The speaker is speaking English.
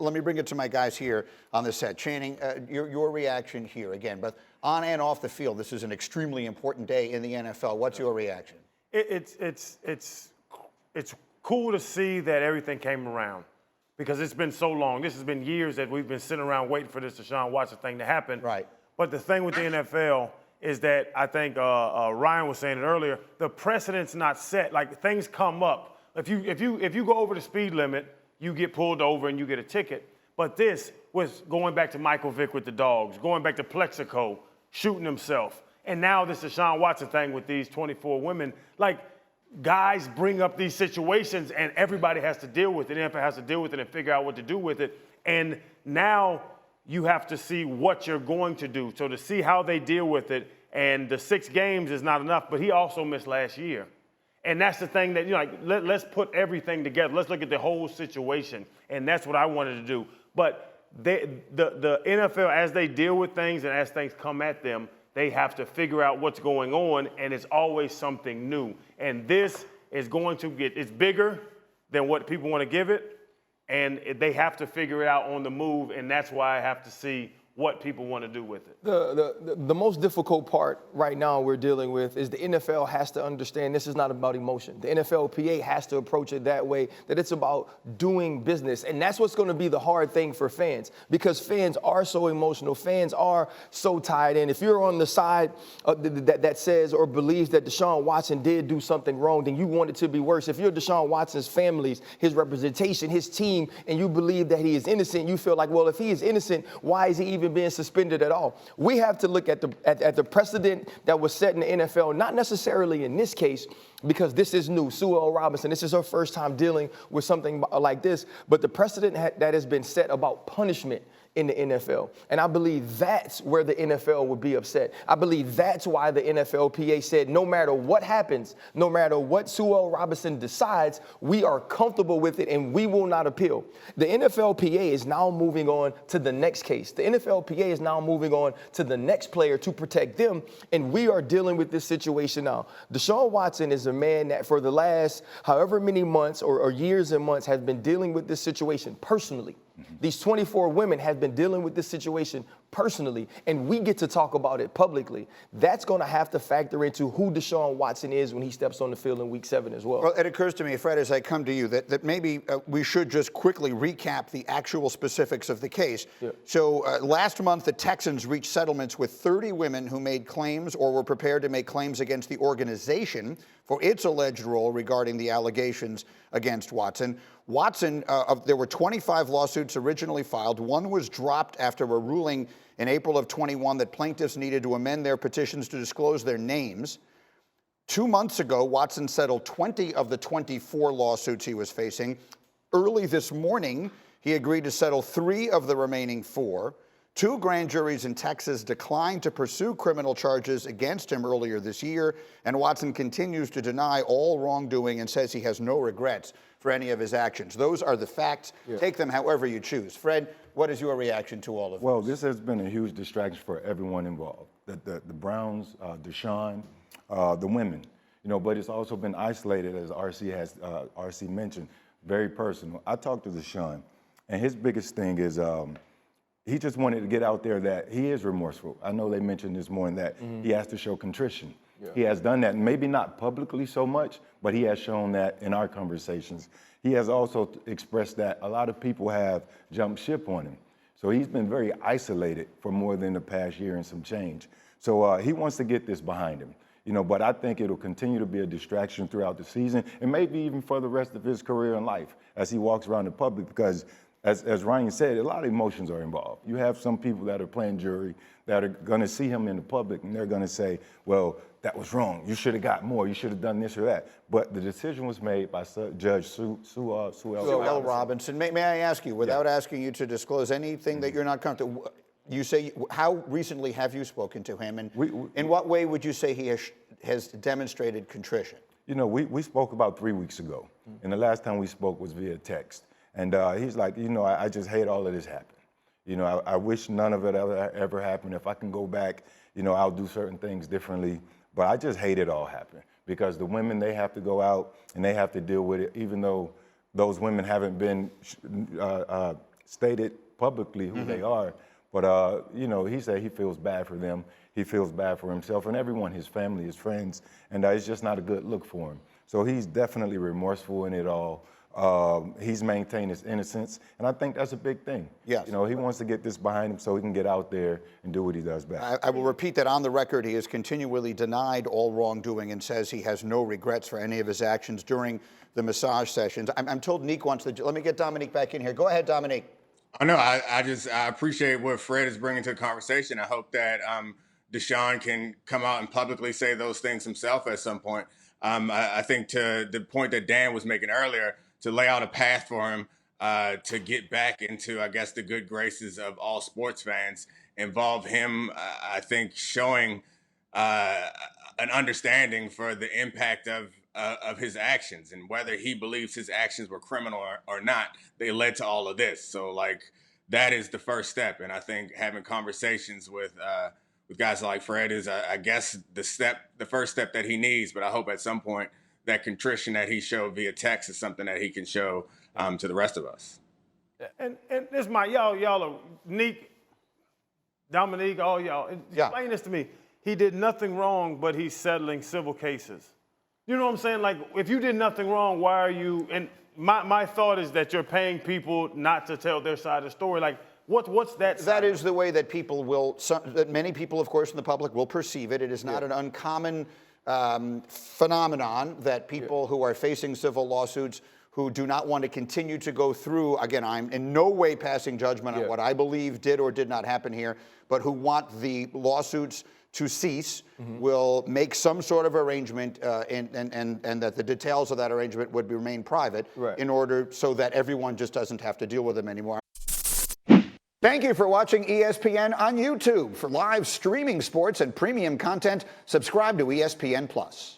let me bring it to my guys here on the set. Channing, your reaction here again, but on and off the field, this is an extremely important day in the NFL. What's your reaction? It's cool to see that everything came around because it's been so long. This has been years that we've been sitting around waiting for this Deshaun Watson thing to happen. Right. But the thing with the NFL is that I think Ryan was saying it earlier. The precedent's not set. Like things come up. If you go over the speed limit, you get pulled over and you get a ticket. But this was going back to Michael Vick with the dogs, going back to Plexico shooting himself, and now this Deshaun Watson thing with these 24 women. Like guys bring up these situations and everybody has to deal with it. The NFL has to deal with it and figure out what to do with it. And now you have to see what you're going to do. So to see how they deal with it, and the 6 games is not enough, but he also missed last year. And that's the thing that, let's put everything together. Let's look at the whole situation. And that's what I wanted to do. But the NFL, as they deal with things and as things come at them, they have to figure out what's going on, and it's always something new. And this is going to it's bigger than what people want to give it, and they have to figure it out on the move, and that's why I have to see what people want to do with it. The most difficult part right now we're dealing with is the NFL has to understand this is not about emotion. The NFLPA has to approach it that way, that it's about doing business. And that's what's going to be the hard thing for fans, because fans are so emotional. Fans are so tied in. If you're on the side that says or believes that Deshaun Watson did do something wrong, then you want it to be worse. If you're Deshaun Watson's families, his representation, his team, and you believe that he is innocent, you feel like, well, if he is innocent, why is he even being suspended at all? We have to look at the precedent that was set in the NFL, not necessarily in this case, because this is new. Sue L. Robinson, this is her first time dealing with something like this, but the precedent that has been set about punishment in the NFL. And I believe that's where the NFL would be upset. I believe that's why the NFLPA said no matter what happens, no matter what Sue L. Robinson decides, we are comfortable with it and we will not appeal. The NFLPA is now moving on to the next case. The NFLPA is now moving on to the next player to protect them, and we are dealing with this situation now. Deshaun Watson is a man that for the last however many months or years and months has been dealing with this situation personally. These 24 women have been dealing with this situation personally, and we get to talk about it publicly. That's going to have to factor into who Deshaun Watson is when he steps on the field in Week 7 as well. Well, it occurs to me, Fred, as I come to you, that maybe we should just quickly recap the actual specifics of the case. Yeah. So last month, the Texans reached settlements with 30 women who made claims or were prepared to make claims against the organization for its alleged role regarding the allegations against Watson. There were 25 lawsuits originally filed. One was dropped after a ruling in April of 21 that plaintiffs needed to amend their petitions to disclose their names. 2 months ago, Watson settled 20 of the 24 lawsuits he was facing. Early this morning, he agreed to settle 3 of the remaining 4. 2 grand juries in Texas declined to pursue criminal charges against him earlier this year, and Watson continues to deny all wrongdoing and says he has no regrets for any of his actions. Those are the facts. Yeah. Take them however you choose. Fred, what is your reaction to all of this? Well, this has been a huge distraction for everyone involved. The Browns, Deshaun, the women, but it's also been isolated, as RC mentioned, very personal. I talked to Deshaun, and his biggest thing is he just wanted to get out there that he is remorseful. I know they mentioned this morning that he has to show contrition. Yeah. He has done that, maybe not publicly so much, but he has shown that in our conversations. He has also expressed that a lot of people have jumped ship on him. So he's been very isolated for more than the past year and some change. So he wants to get this behind him. But I think it'll continue to be a distraction throughout the season and maybe even for the rest of his career and life as he walks around the public, because as Ryan said, a lot of emotions are involved. You have some people that are playing jury that are going to see him in the public, and they're going to say, well, that was wrong. You should have got more. You should have done this or that. But the decision was made by Judge Sue L. Robinson. May I ask you, without asking you to disclose anything that you're not comfortable, you say, how recently have you spoken to him, and in what way would you say he has demonstrated contrition? We spoke about 3 weeks ago, and the last time we spoke was via text. And he's like, I just hate all of this happening. I wish none of it ever happened. If I can go back, I'll do certain things differently. But I just hate it all happening, because the women, they have to go out and they have to deal with it, even though those women haven't been stated publicly who they are. But, you know, he said he feels bad for them. He feels bad for himself and everyone, his family, his friends, and it's just not a good look for him. So he's definitely remorseful in it all. He's maintained his innocence, and I think that's a big thing. Yes. You know, he wants to get this behind him so he can get out there and do what he does best. I will repeat that on the record, he has continually denied all wrongdoing and says he has no regrets for any of his actions during the massage sessions. I'm told Neek wants to, let me get Dominique back in here. Go ahead, Dominique. I know. I appreciate what Fred is bringing to the conversation. I hope that Deshaun can come out and publicly say those things himself at some point. I think to the point that Dan was making earlier, to lay out a path for him to get back into, I guess, the good graces of all sports fans, involve him, I think, showing an understanding for the impact of his actions and whether he believes his actions were criminal or not. They led to all of this. So, like, that is the first step. And I think having conversations with guys like Fred is, I guess, the first step that he needs. But I hope at some point that contrition that he showed via text is something that he can show to the rest of us. And this y'all are Neek, Dominique, all y'all. Explain this to me. He did nothing wrong, but he's settling civil cases. You know what I'm saying? Like, if you did nothing wrong, why are you? And my thought is that you're paying people not to tell their side of the story. Like, what's that? That is the way that people will, that many people, of course, in the public will perceive it. It is not an uncommon phenomenon that people who are facing civil lawsuits who do not want to continue to go through, again, I'm in no way passing judgment on what I believe did or did not happen here, but who want the lawsuits to cease, will make some sort of arrangement and that the details of that arrangement would remain private in order so that everyone just doesn't have to deal with them anymore. Thank you for watching ESPN on YouTube. For live streaming sports and premium content, subscribe to ESPN+.